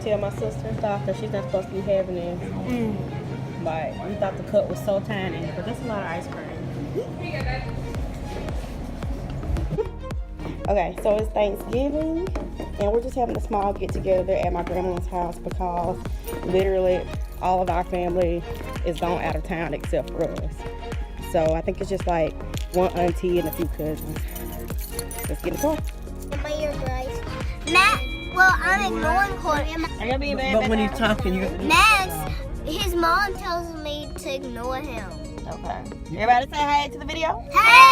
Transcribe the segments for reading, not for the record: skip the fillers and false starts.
gonna tell my sister and stuff that she's not supposed to be having this. But we thought the cup was so tiny, but that's a lot of ice cream. Okay, so it's Thanksgiving, and we're just having a small get together at my grandma's house because literally all of our family is gone out of town except for us. So I think it's just like one auntie and a few cousins. Let's get in the car. My ear, guys. Matt, well, I'm ignoring Corey. But when he's talking, you Max, his mom tells me to ignore him. Okay. Everybody say hey to the video? Hey!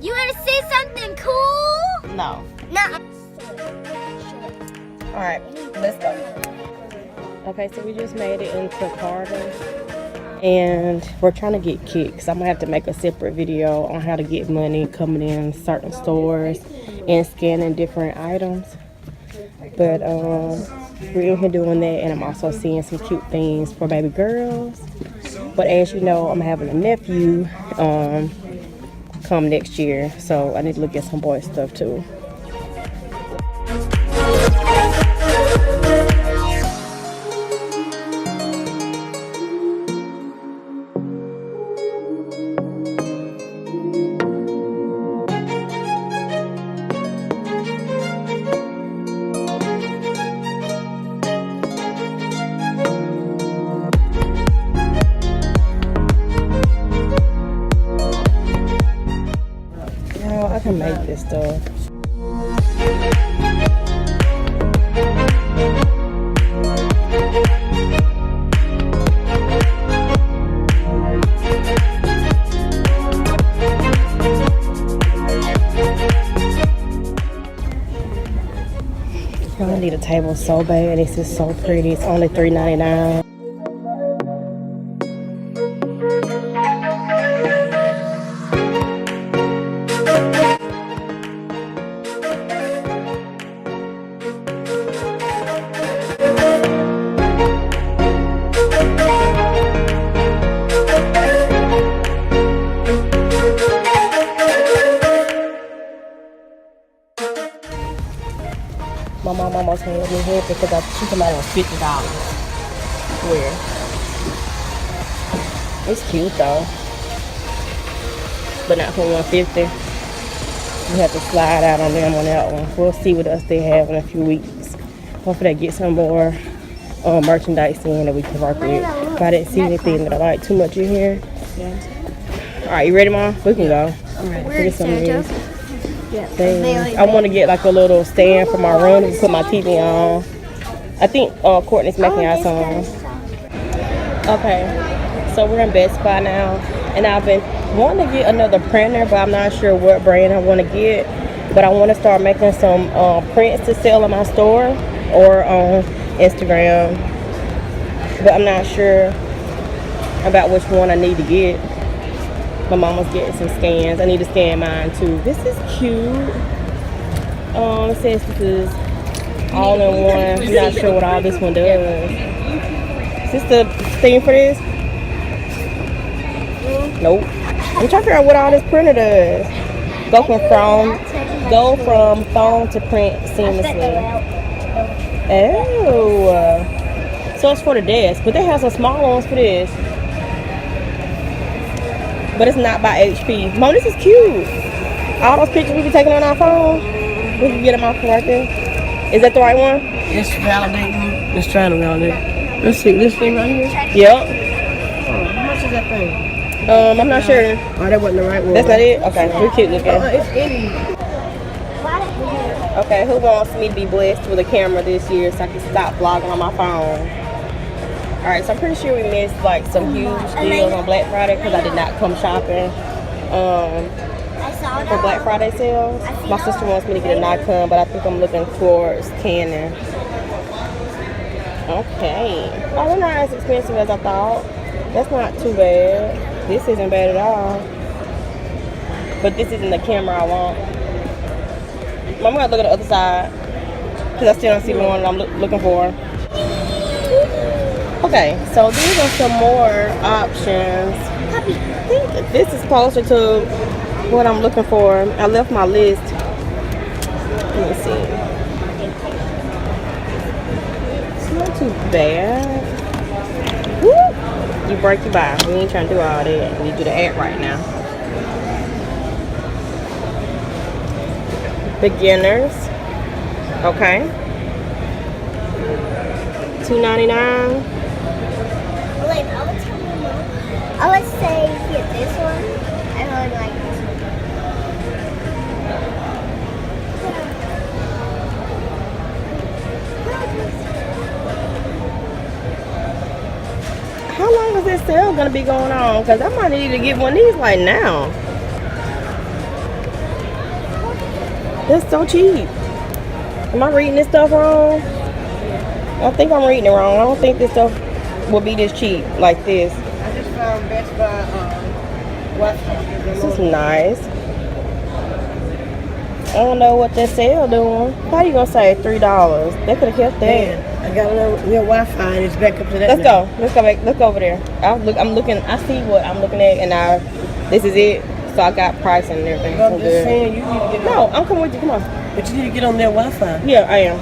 You want to see something cool? No. No. Alright, let's go. Okay, so we just made it into Carter. And we're trying to get kicks. I'm going to have to make a separate video on how to get money coming in certain stores and scanning different items. But we're in here doing that, and I'm also seeing some cute things for baby girls. But as you know, I'm having a nephew come next year, so I need to look at some boy stuff too. I can make this stuff. I need a table so bad. This is so pretty. It's only $3.99. My mom almost had me here because she came out with $50. Where? It's cute though, but not for $150. You have to slide out on them on that one. We'll see what else they have in a few weeks. Hopefully they get some more merchandise in that we can work with. If I didn't see anything that I like too much in here. All right, you ready, Mom? We can go. All right. Get some of these. Things. I want to get like a little stand for my room to put my TV on. I think Courtney's making our song. Okay, so we're in Best Buy now, and I've been wanting to get another printer, but I'm not sure what brand I want to get. But I want to start making some prints to sell in my store or on Instagram. But I'm not sure about which one I need to get. My mama's getting some scans. I need to scan mine too. This is cute. It says this is all in one. I'm not sure what all this one does. Is this the thing for this? Nope. I'm trying to figure out what all this printer does. Go from phone to print seamlessly. Oh. So it's for the desk, but they have some small ones for this. But it's not by HP. Mom, this is cute. All those pictures we be taking on our phone, we can get them off right there. Is that the right one? It's validating. Let's try to validate. Let's see. This thing right here? Yep. How much is that thing? I'm not sure. Oh, that wasn't the right one. That's not it? Okay, we keep looking. It's in. Okay, who wants me to be blessed with a camera this year so I can stop vlogging on my phone? Alright, so I'm pretty sure we missed like some huge deals on Black Friday because I did not come shopping for Black Friday sales. My sister wants me to get a Nikon, but I think I'm looking towards Canon. Okay. Oh, they're not as expensive as I thought. That's not too bad. This isn't bad at all. But this isn't the camera I want. I'm going to look at the other side because I still don't see the one that I'm looking for. Okay, so these are some more options. I think this is closer to what I'm looking for. I left my list. Let me see. too bad. Woo! You break your back. We ain't trying to do all that. We do the ad right now. Beginners. Okay. $2.99. Wait, I would tell my mom. I would say get this one. I really like this one. How long is this sale gonna be going on? Because I might need to get one of these like now. That's so cheap. Am I reading this stuff wrong? I think I'm reading it wrong. I don't think this stuff will be this cheap like this. I just found Best Buy Wi-Fi. This is nice. I don't know what that sale doing. How you gonna say $3? They could have kept that. Man, I got a little real Wi-Fi and it's back up to that. Let's go. Let's go back. Let's go over there. I'm looking. I see what I'm looking at, and this is it. So I got pricing and everything. I'm just saying you need to get on. No, I'm coming with you. Come on. But you need to get on that Wi-Fi. Yeah, I am.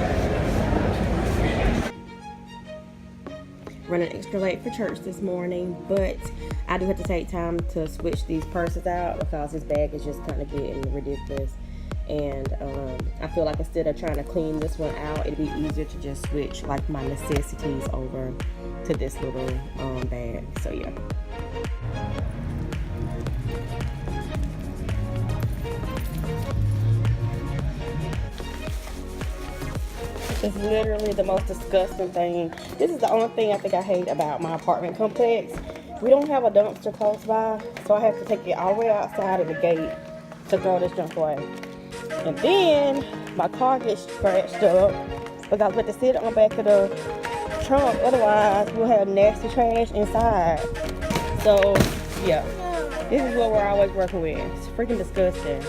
Running extra late for church this morning, but I do have to take time to switch these purses out because this bag is just kind of getting ridiculous. And I feel like instead of trying to clean this one out, it'd be easier to just switch like my necessities over to this little bag. So yeah. It's literally the most disgusting thing. This is the only thing I think I hate about my apartment complex. We don't have a dumpster close by, so I have to take it all the way outside of the gate to throw this junk away. And then my car gets scratched up because we have to sit on the back of the trunk. Otherwise, we'll have nasty trash inside. So, yeah, this is what we're always working with. It's freaking disgusting.